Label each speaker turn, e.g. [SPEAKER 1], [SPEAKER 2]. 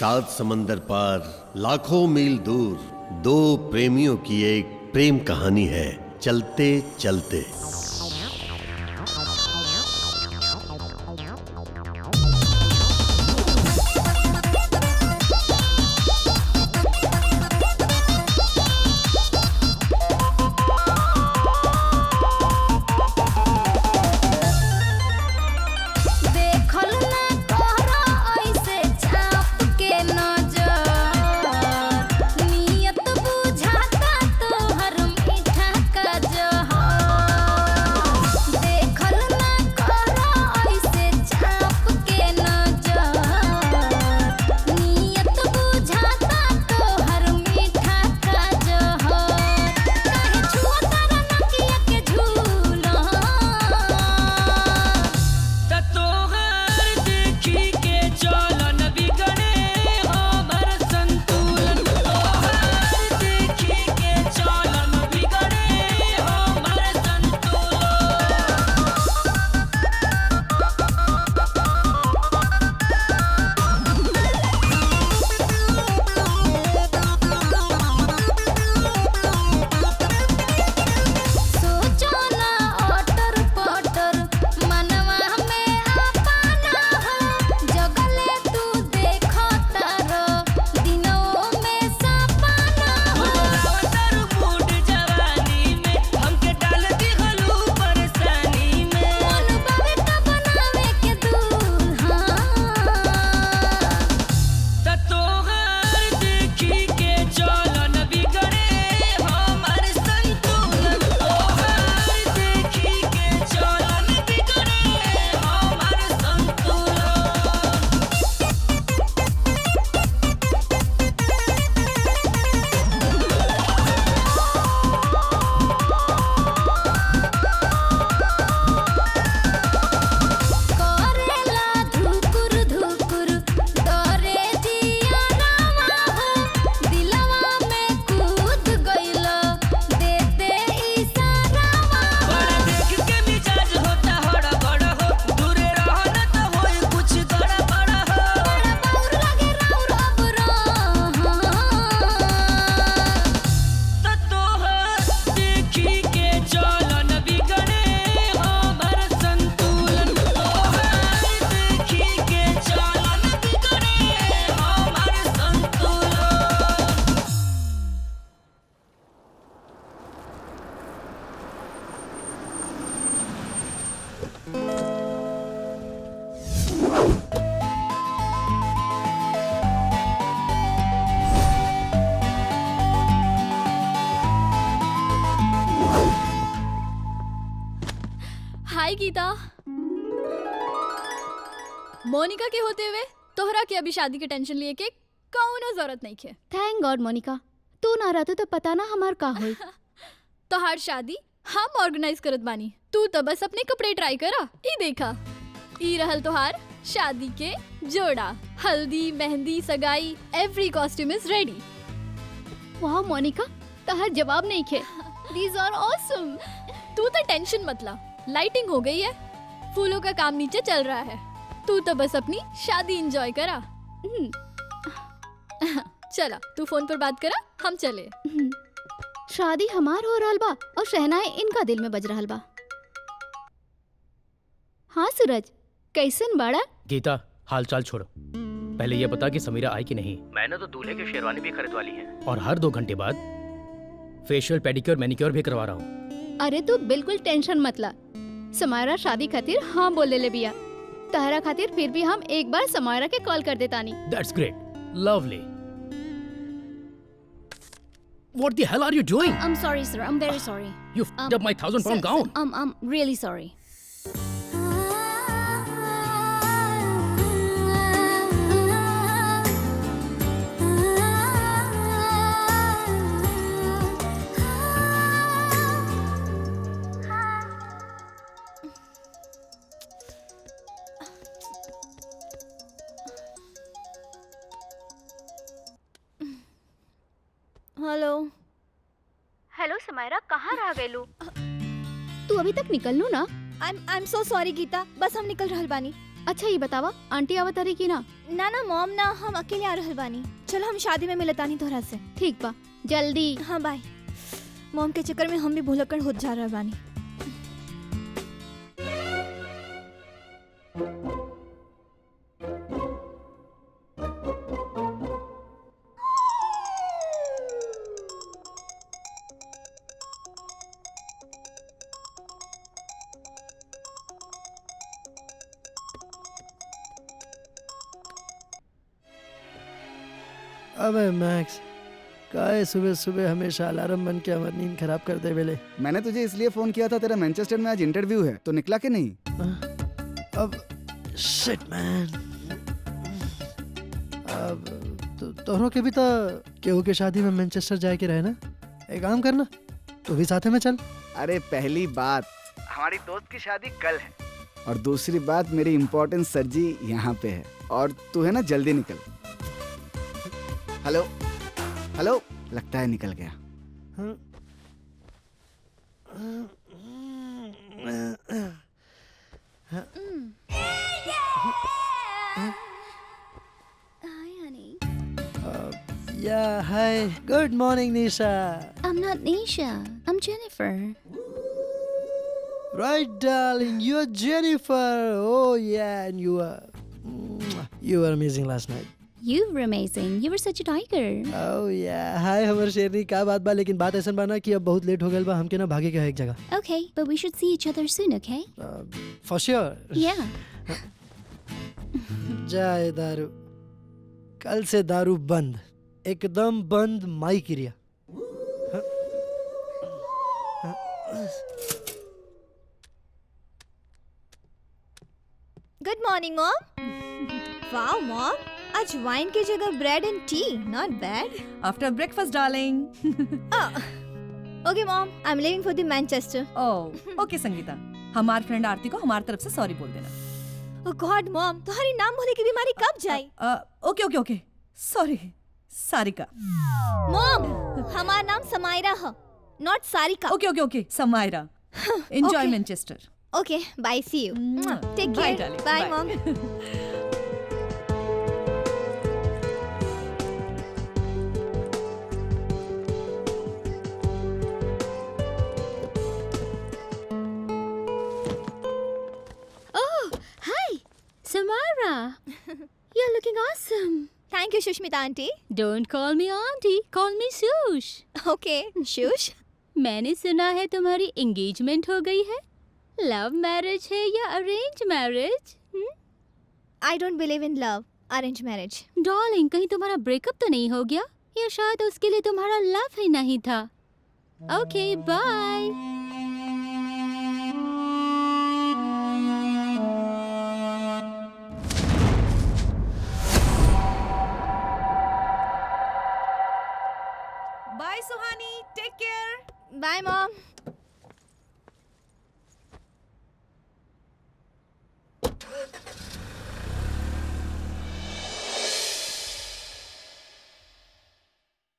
[SPEAKER 1] सात समंदर पार लाखों मील दूर दो प्रेमियों की एक प्रेम कहानी है चलते चलते।
[SPEAKER 2] हाय गीता, मोनिका के होते हुए तोहरा के अभी शादी के टेंशन लिए के कौनो जरूरत नहीं खे।
[SPEAKER 3] थैंक गॉड मोनिका, तू ना रहते तो पता ना हमार का होई।
[SPEAKER 2] तोहार शादी हम ऑर्गेनाइज करत बानी, तू तो बस अपने कपड़े ट्राई करा। ई देखा, ई रहल तोहार शादी के जोड़ा। हल्दी, मेहंदी, सगाई, एवरी कॉस्ट्यूम इज रेडी।
[SPEAKER 3] वाह मोनिका, तोहार जवाब नहीं खे। These are awesome।
[SPEAKER 2] तू तो टेंशन मत ला, लाइटिंग हो गई है, फूलों का काम नीचे चल रहा है, तू तो बस अपनी शादी एंजॉय करा। चला तू फोन पर बात करा, हम चले।
[SPEAKER 3] शादी हमार हो रहल बा और शहनाई इनका दिल में बज रहल बा। हाँ सूरज, कैसन बाड़ा?
[SPEAKER 4] गीता, हाल चाल छोड़ो, पहले ये बता कि समीरा आई कि नहीं। मैंने तो दूल्हे की शेरवानी भी खरीदवा ली है और हर 2 घंटे बाद फेशियल, पेडिक्योर, मैनिक्योर भी करवा रहा हूँ।
[SPEAKER 3] अरे तू बिल्कुल टेंशन मत ला, समायरा शादी खातिर हाँ बोले ले बिया। तहरा खातिर फिर भी हम एक बार समायरा के कॉल कर देतानी।
[SPEAKER 4] That's great, lovely. What the hell are you doing?
[SPEAKER 3] I'm sorry sir, I'm very sorry.
[SPEAKER 4] You f***ed up my 1,000-pound gown.
[SPEAKER 3] I'm really sorry.
[SPEAKER 2] Hello.
[SPEAKER 3] Hello Samaira, कहाँ रह गइलू? तू अभी तक निकलनू ना?
[SPEAKER 2] I am so sorry Geeta, बस हम निकल रहल बानी।
[SPEAKER 3] अच्छा ये बतावा आंटी आवत रही की ना?
[SPEAKER 2] ना ना मॉम ना, हम अकेले आ रहल बानी। चलो हम शादी में मिलतानी तोहरा से।
[SPEAKER 3] ठीक बा, जल्दी।
[SPEAKER 2] हाँ बाय। मॉम के चक्कर में हम भी भूलक्कड़ होत जा रहल बानी।
[SPEAKER 5] अबे मैक्स, काहे सुबह सुबह हमेशा अलार्म बन के हमारी नींद खराब कर दे बेले।
[SPEAKER 6] मैंने तुझे इसलिए फोन किया था, तेरा मैनचेस्टर में आज इंटरव्यू है, तो निकला कि नहीं?
[SPEAKER 5] अब शिट मैन, अब तोहरों के भी तो केहू के शादी में मैनचेस्टर जाए के रहे ना। एक काम करना, तू भी साथे में चल।
[SPEAKER 6] अरे पहली बात, हमारी दोस्त की शादी कल है, और दूसरी बात मेरी इम्पोर्टेंट सरजी यहाँ पे है, और तू है ना जल्दी निकल। हेलो हेलो, लगता है निकल गया।
[SPEAKER 3] Hi, honey.
[SPEAKER 5] Yeah, hi. Good morning, Nisha.
[SPEAKER 3] I'm not Nisha. I'm Jennifer.
[SPEAKER 5] Right, darling. You're Jennifer. Oh, yeah, and you were amazing last night.
[SPEAKER 3] You were amazing. You were such a tiger.
[SPEAKER 5] Oh, yeah. Hi, हमर शेरनी, का बात बा? लेकिन बात ऐसा बना कि अब बहुत लेट हो गया बा, हमके ना भागे के है एक जगह।
[SPEAKER 3] Okay, but we should see each other soon, okay?
[SPEAKER 5] For sure.
[SPEAKER 3] Yeah.
[SPEAKER 5] जाए दारू, कल से दारू बंद, एकदम बंद, माई क्रिया।
[SPEAKER 2] Good morning mom. Wow mom, आज वाइन की जगह bread and T, not bad.
[SPEAKER 7] After breakfast, darling.
[SPEAKER 2] Okay mom, I am living for the Manchester.
[SPEAKER 7] Oh, okay, Sangeeta. हमार फ्रेंड आरती को हमारी तरफ से सॉरी बोल देना.
[SPEAKER 2] ओह गॉड मॉम, तुम्हारी नाम भूले की बीमारी कब जाई?
[SPEAKER 7] Okay. Sorry, सारिका.
[SPEAKER 2] मॉम, हमारा नाम समायरा है, not Sarika.
[SPEAKER 7] Okay, Samaira. Enjoy
[SPEAKER 2] Okay.
[SPEAKER 7] Manchester.
[SPEAKER 2] Okay, bye, see you. Take
[SPEAKER 7] Bye,
[SPEAKER 2] care.
[SPEAKER 7] darling.
[SPEAKER 2] Bye
[SPEAKER 7] Bye.
[SPEAKER 2] Mom.
[SPEAKER 3] Oh, hi, Samara. You're looking awesome.
[SPEAKER 2] Thank you Sushmita auntie.
[SPEAKER 3] Don't call me auntie. Call me Sush.
[SPEAKER 2] Okay Sush.
[SPEAKER 3] मैंने सुना है तुम्हारी engagement हो गई है। Love marriage है या arrange marriage?
[SPEAKER 2] I don't believe in love, arrange marriage.
[SPEAKER 3] Darling, कहीं तुम्हारा ब्रेकअप तो नहीं हो गया, या शायद उसके लिए तुम्हारा लव ही नहीं था। Okay, bye.
[SPEAKER 7] Bye, Suhani. Take care.
[SPEAKER 2] Bye mom.